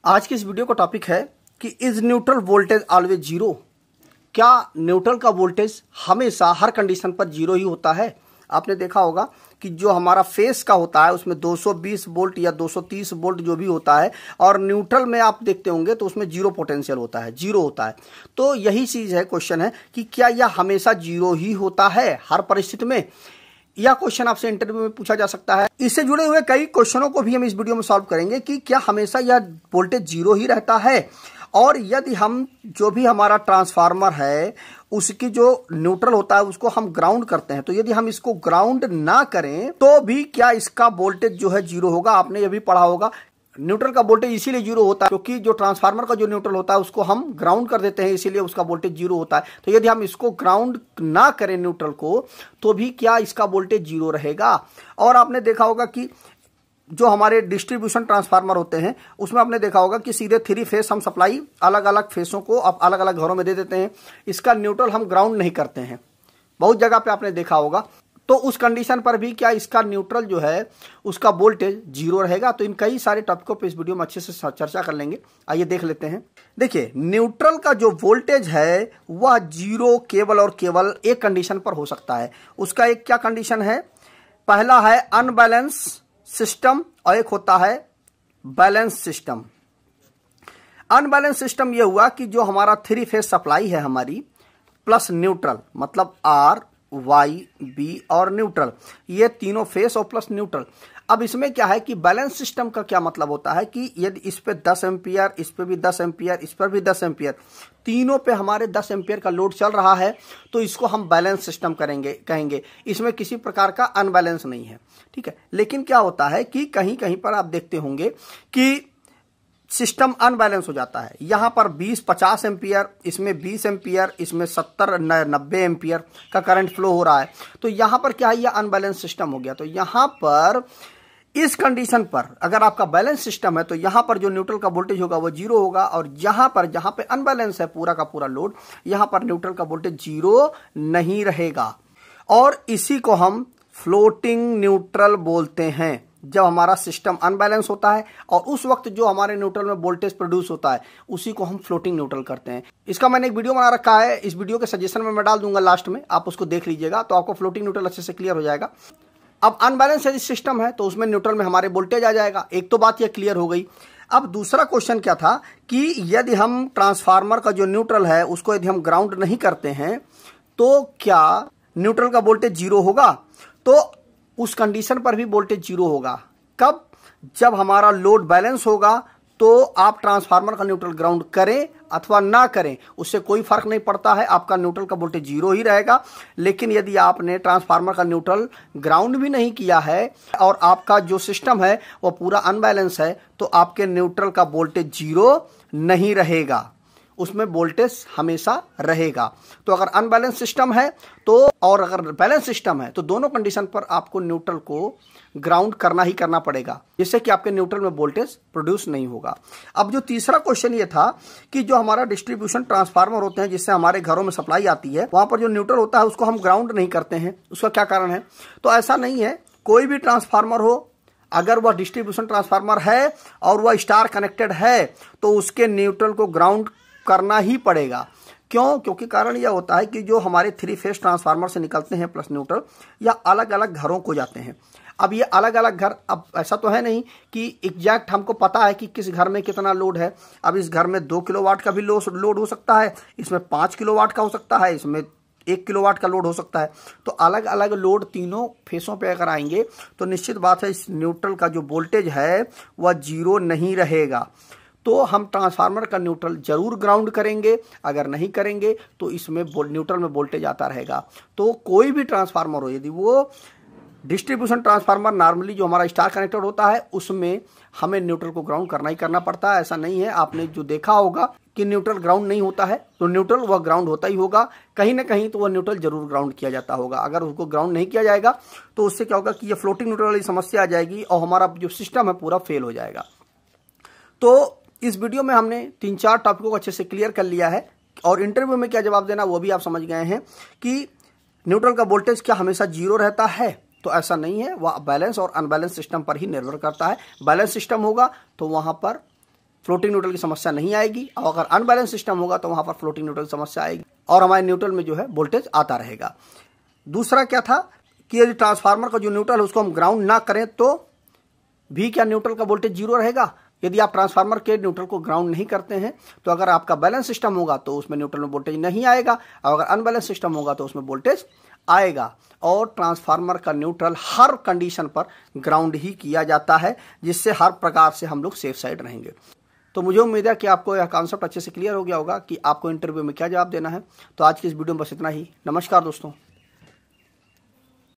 आज की इस वीडियो का टॉपिक है कि is neutral voltage always zero. क्या न्यूट्रल का वोल्टेज हमेशा हर कंडीशन पर जीरो ही होता है? आपने देखा होगा कि जो हमारा फेस का होता है उसमें 220 वोल्ट या 230 वोल्ट जो भी होता है, और न्यूट्रल में आप देखते होंगे तो उसमें जीरो पोटेंशियल होता है, जीरो होता है। तो यही चीज है, क्वेश्चन है कि क्या यह हमेशा जीरो ही होता है हर परिस्थिति में? यह क्वेश्चन आपसे इंटरव्यू में पूछा जा सकता है। इससे जुड़े हुए कई क्वेश्चनों को भी हम इस वीडियो में सॉल्व करेंगे कि क्या हमेशा यह वोल्टेज जीरो ही रहता है, और यदि हम जो भी हमारा ट्रांसफार्मर है उसकी जो न्यूट्रल होता है उसको हम ग्राउंड करते हैं, तो यदि हम इसको ग्राउंड ना करें तो भी क्या इसका वोल्टेज जो है जीरो होगा? आपने ये भी पढ़ा होगा, न्यूट्रल का वोल्टेज इसीलिए जीरो होता है क्योंकि जो ट्रांसफार्मर का जो न्यूट्रल होता है उसको हम ग्राउंड कर देते हैं, इसीलिए उसका वोल्टेज जीरो होता है। तो यदि हम इसको ग्राउंड ना करें न्यूट्रल को, तो भी क्या इसका वोल्टेज जीरो रहेगा? और आपने देखा होगा कि जो हमारे डिस्ट्रीब्यूशन ट्रांसफार्मर होते हैं उसमें आपने देखा होगा कि सीधे 3 फेस हम सप्लाई अलग अलग फेसों को अब अलग अलग घरों में दे देते हैं, इसका न्यूट्रल हम ग्राउंड नहीं करते हैं, बहुत जगह पे आपने देखा होगा। तो उस कंडीशन पर भी क्या इसका न्यूट्रल जो है उसका वोल्टेज जीरो रहेगा? तो इन कई सारे टॉपिकों पे इस वीडियो में अच्छे से चर्चा कर लेंगे। आइए देख लेते हैं। देखिए, न्यूट्रल का जो वोल्टेज है वह जीरो केवल और केवल एक कंडीशन पर हो सकता है। उसका एक क्या कंडीशन है? पहला है अनबैलेंस सिस्टम और एक होता है बैलेंस सिस्टम। अनबैलेंस सिस्टम यह हुआ कि जो हमारा 3 फेज सप्लाई है हमारी प्लस न्यूट्रल, मतलब आर वाई बी और न्यूट्रल, ये तीनों फेस और प्लस न्यूट्रल। अब इसमें क्या है कि बैलेंस सिस्टम का क्या मतलब होता है कि यदि इस पे 10 एम्पियर, इस पे भी 10 एम्पियर, इस पर भी 10 एम्पियर, तीनों पे हमारे 10 एम्पियर का लोड चल रहा है, तो इसको हम बैलेंस सिस्टम कहेंगे। इसमें किसी प्रकार का अनबैलेंस नहीं है, ठीक है। लेकिन क्या होता है कि कहीं कहीं पर आप देखते होंगे कि सिस्टम अनबैलेंस हो जाता है। यहां पर 20-50 एम्पियर, इसमें 20 एम्पियर, इसमें 70-90 एम्पियर का करंट फ्लो हो रहा है, तो यहां पर क्या है, यह अनबैलेंस सिस्टम हो गया। तो यहां पर इस कंडीशन पर अगर आपका बैलेंस सिस्टम है तो यहां पर जो न्यूट्रल का वोल्टेज होगा वो जीरो होगा, और जहां पे अनबैलेंस है पूरा का पूरा लोड, यहां पर न्यूट्रल का वोल्टेज जीरो नहीं रहेगा। और इसी को हम फ्लोटिंग न्यूट्रल बोलते हैं। जब हमारा सिस्टम अनबैलेंस होता है और उस वक्त जो हमारे न्यूट्रल में वोल्टेज प्रोड्यूस होता है उसी को हम फ्लोटिंग न्यूट्रल करते हैं। इसका मैंने एक वीडियो बना रखा है, इस वीडियो के सजेशन में मैं डाल दूंगा लास्ट में, आप उसको देख लीजिएगा तो आपको फ्लोटिंग न्यूट्रल अच्छे से क्लियर हो जाएगा। अब अनबैलेंस यदि सिस्टम है तो उसमें न्यूट्रल में हमारे वोल्टेज आ जाएगा। एक तो बात यह क्लियर हो गई। अब दूसरा क्वेश्चन क्या था कि यदि हम ट्रांसफार्मर का जो न्यूट्रल है उसको यदि हम ग्राउंड नहीं करते हैं तो क्या न्यूट्रल का वोल्टेज जीरो होगा? तो उस कंडीशन पर भी वोल्टेज जीरो होगा। कब? जब हमारा लोड बैलेंस होगा, तो आप ट्रांसफार्मर का न्यूट्रल ग्राउंड करें अथवा ना करें उससे कोई फर्क नहीं पड़ता है, आपका न्यूट्रल का वोल्टेज जीरो ही रहेगा। लेकिन यदि आपने ट्रांसफार्मर का न्यूट्रल ग्राउंड भी नहीं किया है और आपका जो सिस्टम है वो पूरा अनबैलेंस है, तो आपके न्यूट्रल का वोल्टेज जीरो नहीं रहेगा, उसमें वोल्टेज हमेशा रहेगा। तो अगर अनबैलेंस सिस्टम है तो और अगर बैलेंस सिस्टम है तो दोनों कंडीशन पर आपको न्यूट्रल को ग्राउंड करना ही करना पड़ेगा, जिससे कि आपके न्यूट्रल में वोल्टेज प्रोड्यूस नहीं होगा। अब जो तीसरा क्वेश्चन ये था कि जो हमारा डिस्ट्रीब्यूशन ट्रांसफार्मर होते हैं जिससे हमारे घरों में सप्लाई आती है, वहां पर जो न्यूट्रल होता है उसको हम ग्राउंड नहीं करते हैं, उसका क्या कारण है? तो ऐसा नहीं है, कोई भी ट्रांसफार्मर हो, अगर वह डिस्ट्रीब्यूशन ट्रांसफार्मर है और वह स्टार कनेक्टेड है तो उसके न्यूट्रल को ग्राउंड करना ही पड़ेगा। क्यों? क्योंकि कारण यह होता है कि जो हमारे 3 फेज ट्रांसफार्मर से निकलते हैं प्लस न्यूट्रल, या अलग अलग घरों को जाते हैं। अब ये अलग अलग घर, अब ऐसा तो है नहीं कि एग्जैक्ट हमको पता है कि किस घर में कितना लोड है। अब इस घर में 2 किलोवाट का भी लोड हो सकता है, इसमें 5 किलोवाट का हो सकता है, इसमें 1 किलोवाट का लोड हो सकता है। तो अलग अलग लोड तीनों फेसों पे अगर आएंगे तो निश्चित बात है इस न्यूट्रल का जो वोल्टेज है वह जीरो नहीं रहेगा। तो हम ट्रांसफार्मर का न्यूट्रल जरूर ग्राउंड करेंगे, अगर नहीं करेंगे तो इसमें न्यूट्रल में वोल्टेज आता रहेगा। तो कोई भी ट्रांसफार्मर हो, यदि वो डिस्ट्रीब्यूशन ट्रांसफार्मर नॉर्मली जो हमारा स्टार कनेक्टेड होता है उसमें हमें न्यूट्रल को ग्राउंड करना ही करना पड़ता है। ऐसा नहीं है, आपने जो देखा होगा कि न्यूट्रल ग्राउंड नहीं होता है, तो न्यूट्रल वह ग्राउंड होता ही होगा, कहीं ना कहीं तो वह न्यूट्रल जरूर ग्राउंड किया जाता होगा। अगर उसको ग्राउंड नहीं किया जाएगा तो उससे क्या होगा कि ये फ्लोटिंग न्यूट्रल वाली समस्या आ जाएगी और हमारा जो सिस्टम है पूरा फेल हो जाएगा। तो इस वीडियो में हमने 3-4 टॉपिकों को अच्छे से क्लियर कर लिया है, और इंटरव्यू में क्या जवाब देना वो भी आप समझ गए हैं कि न्यूट्रल का वोल्टेज क्या हमेशा जीरो रहता है? तो ऐसा नहीं है, वह बैलेंस और अनबैलेंस सिस्टम पर ही निर्भर करता है। बैलेंस सिस्टम होगा तो वहां पर फ्लोटिंग न्यूट्रल की समस्या नहीं आएगी, और अगर अनबैलेंस सिस्टम होगा तो वहां पर फ्लोटिंग न्यूट्रल की समस्या आएगी और हमारे न्यूट्रल में जो है वोल्टेज आता रहेगा। दूसरा क्या था कि यदि ट्रांसफार्मर का जो न्यूट्रल है उसको हम ग्राउंड ना करें तो भी क्या न्यूट्रल का वोल्टेज जीरो रहेगा। यदि आप ट्रांसफार्मर के न्यूट्रल को ग्राउंड नहीं करते हैं तो अगर आपका बैलेंस सिस्टम होगा तो उसमें न्यूट्रल में वोल्टेज नहीं आएगा, और अगर अनबैलेंस सिस्टम होगा तो उसमें वोल्टेज आएगा। और ट्रांसफार्मर का न्यूट्रल हर कंडीशन पर ग्राउंड ही किया जाता है, जिससे हर प्रकार से हम लोग सेफ साइड रहेंगे। तो मुझे उम्मीद है कि आपको यह कॉन्सेप्ट अच्छे से क्लियर हो गया होगा कि आपको इंटरव्यू में क्या जवाब देना है। तो आज की इस वीडियो में बस इतना ही। नमस्कार दोस्तों।